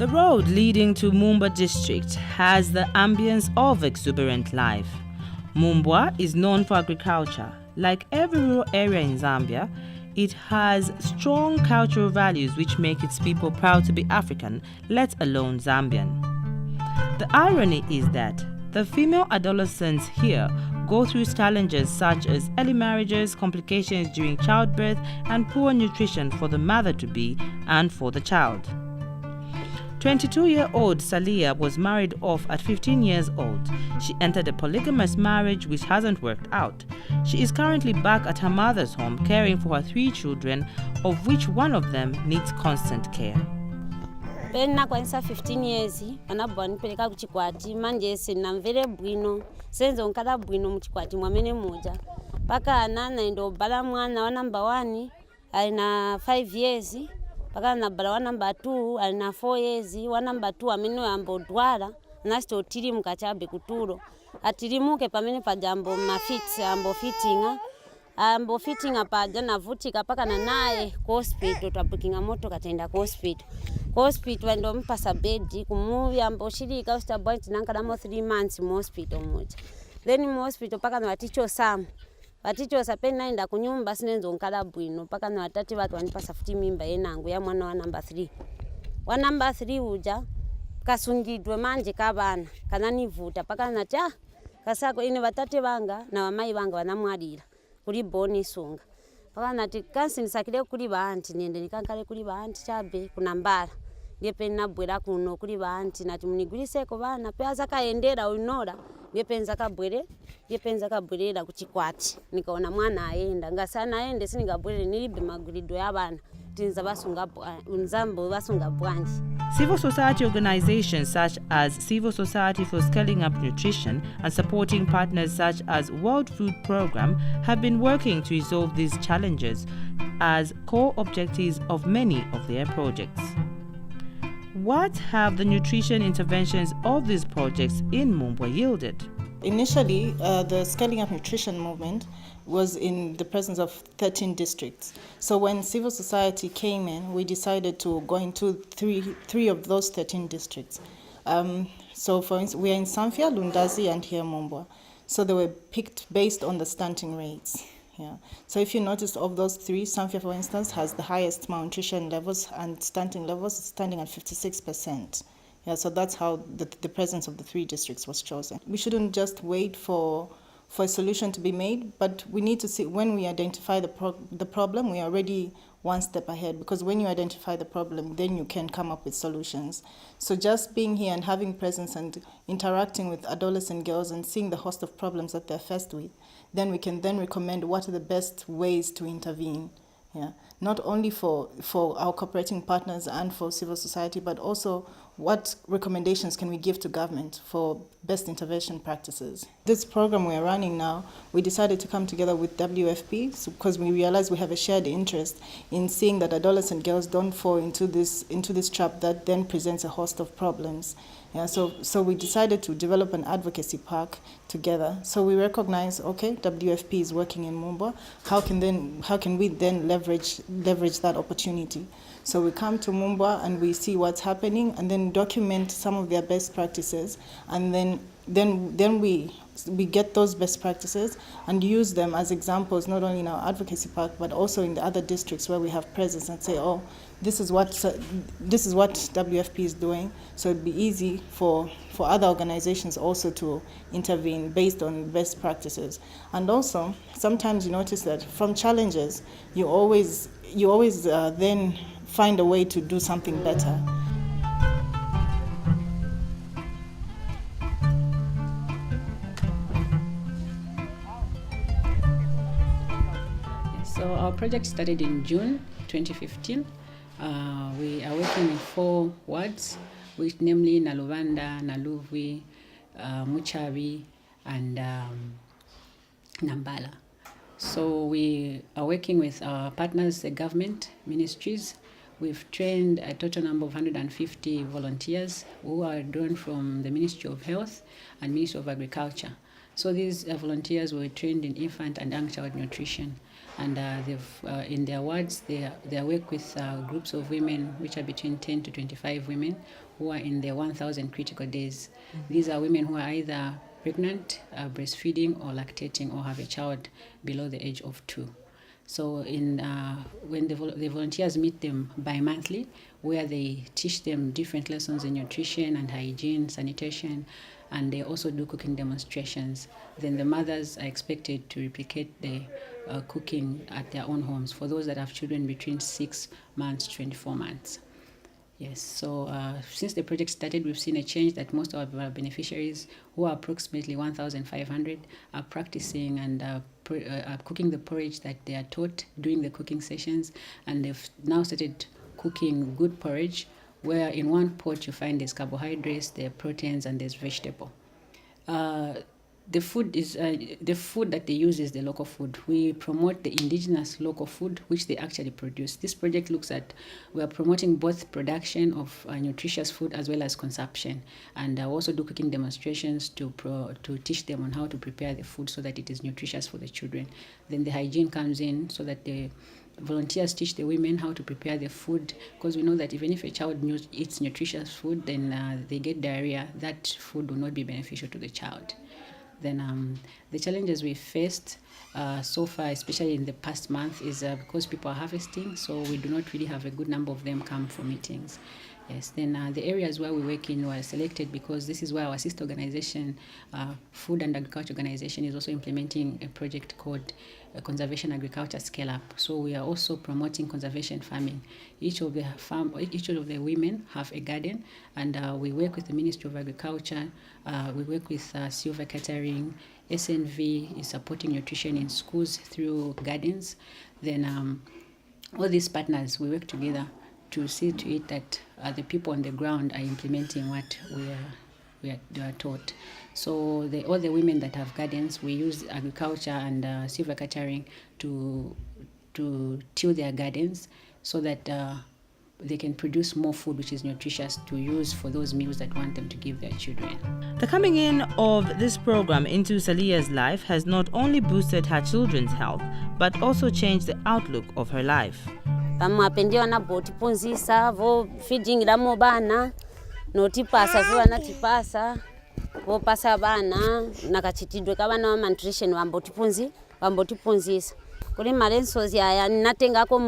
The road leading to Mumba district has the ambience of exuberant life. Mumbwa is known for agriculture. Like every rural area in Zambia, it has strong cultural values which make its people proud to be African, let alone Zambian. The irony is that the female adolescents here go through challenges such as early marriages, complications during childbirth, and poor nutrition for the mother-to-be and for the child. 22-year-old Salia was married off at 15 years old. She entered a polygamous marriage which hasn't worked out. She is currently back at her mother's home caring for her 3 children, of which one of them needs constant care. Pena kwanza 15 years anabwa nipeleka kuchikwati manje sinamvere bwino senzo nkala bwino muchikwati mwamene moja paka anana ndo bala mwana wa number 1 alina 5 years paka na bala wa number 2 alina 4 years wa number 2 amene ambo dwala nasto tiri mukachabe kutulo atirimuke pamene pajambo mafits ambo fitting paja navutika paka na naye hospital tabukinga moto katenda hospital ndo mpasa bedi kumuvi ambo shirika ustabwati nankadamo 3 months mu hospital moja then mu hospital paka na waticho sapeni naenda kunyumba sinenzo nkala bwino paka na watati watu wanipasa futi mimba yenangu ya mwana wa number 3 wa number 3 uja kasungidwe manje kabana kananivuta paka na cha kasako ine watati banga na wamai banga wanamwadira kuri boni sunga paka nati kansi nisakile kuri baanti niende nikankale kuri baanti chabe kunambala yepe nabwera kuno kuri baanti nati munigurise ko bana peaza kaendera unora yepenza kabwelera kuchikwati nikaona mwana aenda ngasana aende siningabwelere nilibe magurido y'abana tinza basunga unzambo basunga bwanji. Civil society organizations such as Civil Society for Scaling Up Nutrition and supporting partners such as World Food Programme have been working to resolve these challenges as core objectives of many of their projects. What have the nutrition interventions of these projects in Mumbwa yielded? Initially, the Scaling Up Nutrition movement was in the presence of 13 districts. So when civil society came in, we decided to go into three of those 13 districts. So for instance, we are in Samfya, Lundazi, and here Mumbwa. So they were picked based on the stunting rates. Yeah. So if you notice, of those 3, Samfya, for instance, has the highest malnutrition levels and stunting levels, standing at 56%. Yeah, so that's how the presence of the 3 districts was chosen. We shouldn't just wait for a solution to be made, but we need to see when we identify the problem, we are already one step ahead, because when you identify the problem, then you can come up with solutions. So just being here and having presence and interacting with adolescent girls and seeing the host of problems that they're faced with, then we can then recommend what are the best ways to intervene. Yeah, not only for our cooperating partners and for civil society, but also what recommendations can we give to government for best intervention practices. This program we're running now, we decided to come together with WFP because we realized we have a shared interest in seeing that adolescent girls don't fall into this trap that then presents a host of problems. Yeah, so we decided to develop an advocacy park together. So we recognize, okay, WFP is working in Mumbwa. How can we then leverage that opportunity? So we come to Mumbwa and we see what's happening and then document some of their best practices, and then we get those best practices and use them as examples, not only in our advocacy park but also in the other districts where we have presence, and say, oh, this is what WFP is doing. So it'd be easy for other organizations also to intervene based on best practices. And also, sometimes you notice that from challenges, you always then find a way to do something better. So our project started in June 2015. We are working in 4 wards, which namely Naluvanda, Naluvwi, Muchabi, and Nambala. So we are working with our partners, the government, ministries. We've trained a total number of 150 volunteers who are drawn from the Ministry of Health and Ministry of Agriculture. So these volunteers were trained in infant and young child nutrition. And they've in their wards, they work with groups of women, which are between 10 to 25 women, who are in their 1,000 critical days. These are women who are either pregnant, breastfeeding, or lactating, or have a child below the age of 2. So when the volunteers meet them bi-monthly, where they teach them different lessons in nutrition and hygiene, sanitation, and they also do cooking demonstrations. Then the mothers are expected to replicate the cooking at their own homes for those that have children between 6 months to 24 months. Yes, so since the project started, we've seen a change that most of our beneficiaries, who are approximately 1,500, are practicing and are cooking the porridge that they are taught during the cooking sessions, and they've now started cooking good porridge, where in one pot you find there's carbohydrates, there are proteins, and there's vegetable. The food that they use is the local food. We promote the indigenous local food, which they actually produce. This project looks at, we are promoting both production of nutritious food as well as consumption, and also do cooking demonstrations to teach them on how to prepare the food so that it is nutritious for the children. Then the hygiene comes in, so that the volunteers teach the women how to prepare the food, because we know that even if a child eats nutritious food, then they get diarrhea, that food will not be beneficial to the child. Then the challenges we faced so far, especially in the past month, is because people are harvesting, so we do not really have a good number of them come for meetings. Yes, then the areas where we work in were selected because this is where our sister organization, Food and Agriculture Organization, is also implementing a project called Conservation Agriculture Scale Up. So we are also promoting conservation farming. Each of the women have a garden, and we work with the Ministry of Agriculture. We work with Silver Catering. SNV is supporting nutrition in schools through gardens. Then all these partners, we work together to see to it that the people on the ground are implementing what we are taught. So all the women that have gardens, we use agriculture and silver catering to till their gardens, so that they can produce more food which is nutritious to use for those meals that want them to give their children. The coming in of this program into Salia's life has not only boosted her children's health, but also changed the outlook of her life. Pamapendiwa na boti punzisa vo feeding la mo bana no tipasa vo na tipasa vo pasa bana nakachitidwe kabana wa nutrition wa mboti punzisa kuli malensozi aya natengako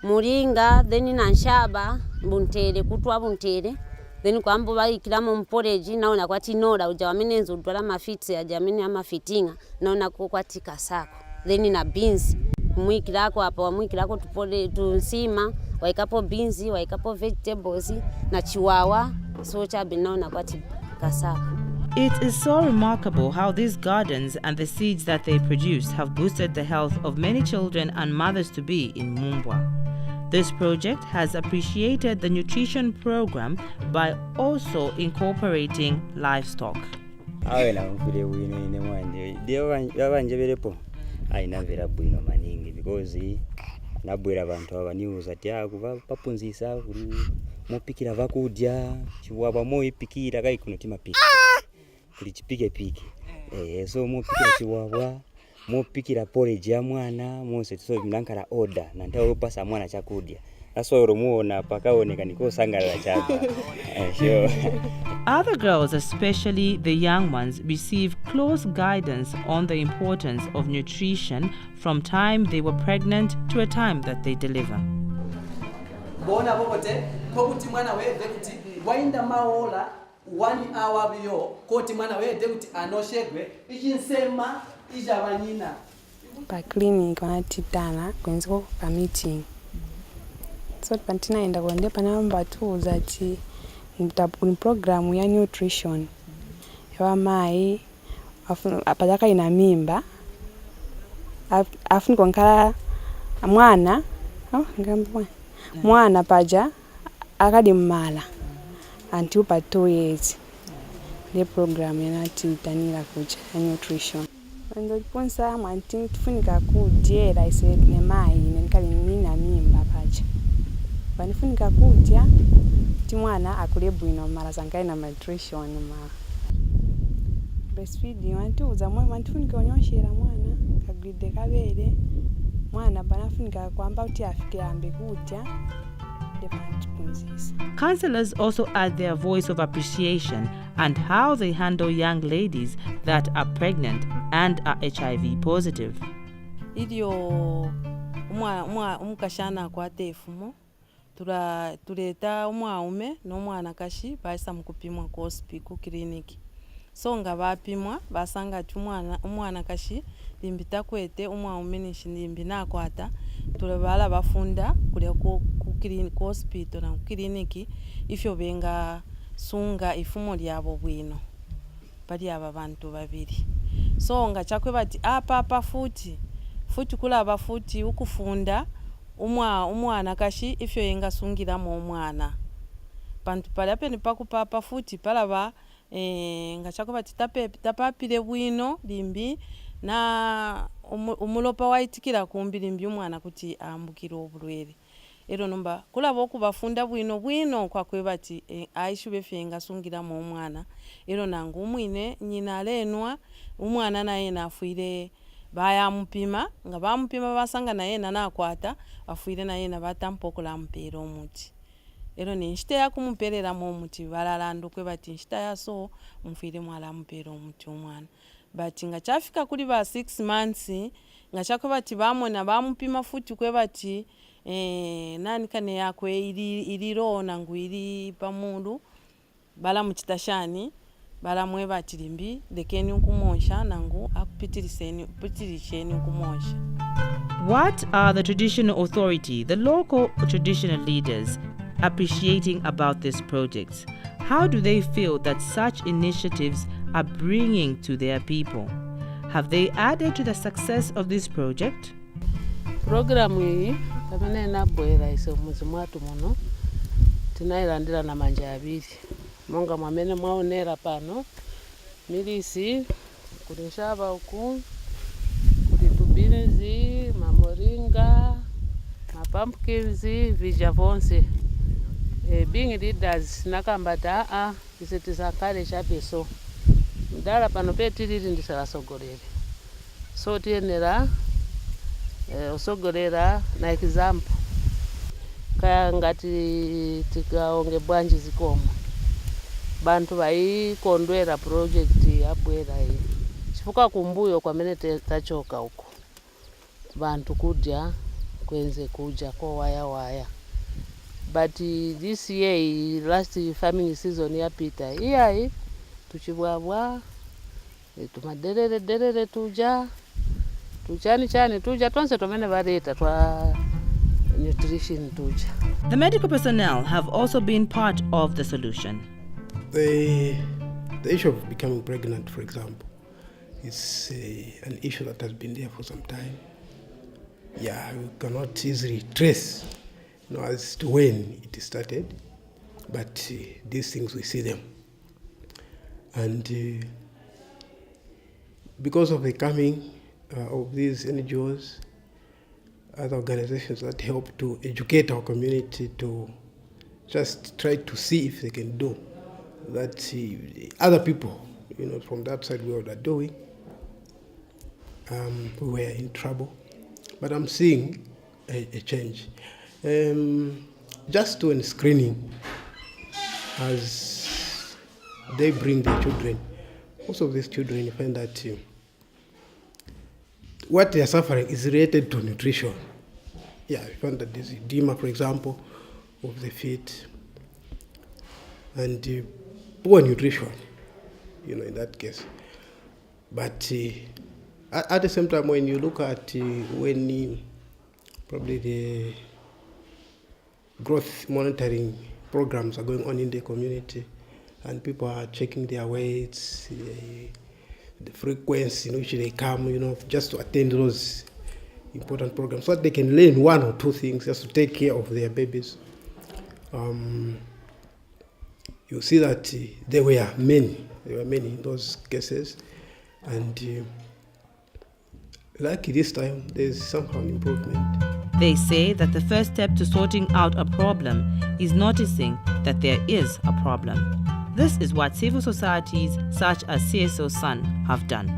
muringa then na nshaba buntere kutwa buntere then kwambo bayikilamo mporeji naona kwati nora ujawamenenzo dwala mafiti ajamene amafitinga naona ko kwati kasako then na beans mwikilako hapo wamwikilako tupole tunsima waikapo beans waikapo vegetables na chiwawa so chabe naona kwati kasako. It is so remarkable how these gardens and the seeds that they produce have boosted the health of many children and mothers-to-be in Mumbwa. This project has appreciated the nutrition program by also incorporating livestock. Ainamvera bwino maningi because nabwera abantu abaniuza tyakuva papunzisa mopikira vakudya chiwaba moipikira kai kuno timapika kuli chipike so mopikira chiwaba mopikira porridge ya mwana mose so mnankara order na ntawo pasa mwana chakudya aso romuona pakaoneka nikosangalala chapa sure. Other girls, especially the young ones, receive close guidance on the importance of nutrition from time they were pregnant to a time that they deliver. Bona bobote kokuti mwana we dekuti wainda maola 1 hour biyo koti mwana we dekuti anoshegwe ichinsema ijabanyina pa clinic wanatitana kwenziko pa meeting so pantinaenda kuende panamba tu zati in program ya nutrition yawa mai apataka ina mimba afuni konkala mwana mwana paja akadi mmala until pa 2 years the program yanatitanira kuja ya nutrition ndo ponsa mwanti tufunika kudya ise ne mai nenkali nina mimba paja banifunika kudya ti mwana akule bwino mara zangai na nutrition ma breastfeeding wantuza mwana wantufunika onyoshera mwana kagwide kabere mwana banafunika kwamba uti afike ambe kudya ndebatipunzisa. Councillors also add their voice of appreciation and how they handle young ladies that are pregnant and are HIV positive. Ilio umukashana akwate efumo tuleta umwaume n'omwana kashi baisa mukupimwa ku hospital ku clinic. So nga bapimwa basanga ati umwana kashi limbita kwete umwaume nishindimbi nakwata tulabala bafunda kule ku clinic hospital na clinic ifyo benga sunga ifumo lyabo bwino bali aba bantu babiri. So nga chakwe bati apa futi kulaba futi ukufunda umwana kashi ifyo yenga sungira mu umwana bantu palape ni pakupapa futi palaba nga chako bati tapapire bwino limbi na umulopa waitikira kumbi limbi umwana kuti ambukira obulwere ero nomba kulaba okubafunda bwino kwa kwebati aishu befyenga sungira mu umwana ero nangu umwine nyina lenwa umwana naye nafuire baya mupima nga bamupima basanga naye nakwata afuire naye nabatampokola mpero omuti ero ninshite yakumuperera mu omuti balalandukwe bati nshita yaso mufire mwala mpero omuti omwana bati nga chafika kuli ba 6 months nga chakwe bati bamona bamupima futi kwe bati nani kane yakwe iliro nangu ili pamundu bala mukitashani balamwe batilimbi lekeni ukumonsha nangu akupitirisheni ukumonsha. What are the traditional authority, the local traditional leaders, appreciating about this project? How do they feel that such initiatives are bringing to their people? Have they added to the success of this project? Programu hii pamene nabwera iso muzi mwatu muno tinailandira na manja abiri monga mwamene mwaonera pano milisi kulishaba uku kulitubinizi mamoringa mapumpkins vija vonse being leaders nakambata isitizakale chapeso mdala pano petilili ndisalasogolere so tiyenera osogolera na example kaya ngati tikaonge bwanji zikomo bantu kondwera project yabwera iyi chifuka kumbuyo kwamene tachoka uko bantu kudya kwenze kuja ko waya but this year last farming season yapita iyayi tuchibwabwa tumaderere tuja tuchani tuja tonse tomene baleta twa nutrition tuja. The medical personnel have also been part of the solution. The issue of becoming pregnant, for example, is an issue that has been there for some time. Yeah, we cannot easily trace, as to when it started, but these things we see them. And because of the coming of these NGOs, other organizations that help to educate our community to just try to see if they can do that other people, from that side world are doing. We were in trouble, but I'm seeing a change. Just when screening, as they bring their children, most of these children, you find that what they are suffering is related to nutrition. Yeah, you find that there's edema, for example, of the feet, and poor nutrition, in that case. But at the same time, when you look at when probably the growth monitoring programs are going on in the community, and people are checking their weights, the frequency in which they come, just to attend those important programs, so that they can learn one or two things just to take care of their babies. You see that there were many in those cases, and like this time, there's somehow an improvement. They say that the first step to sorting out a problem is noticing that there is a problem. This is what civil societies such as Cso Sun have done.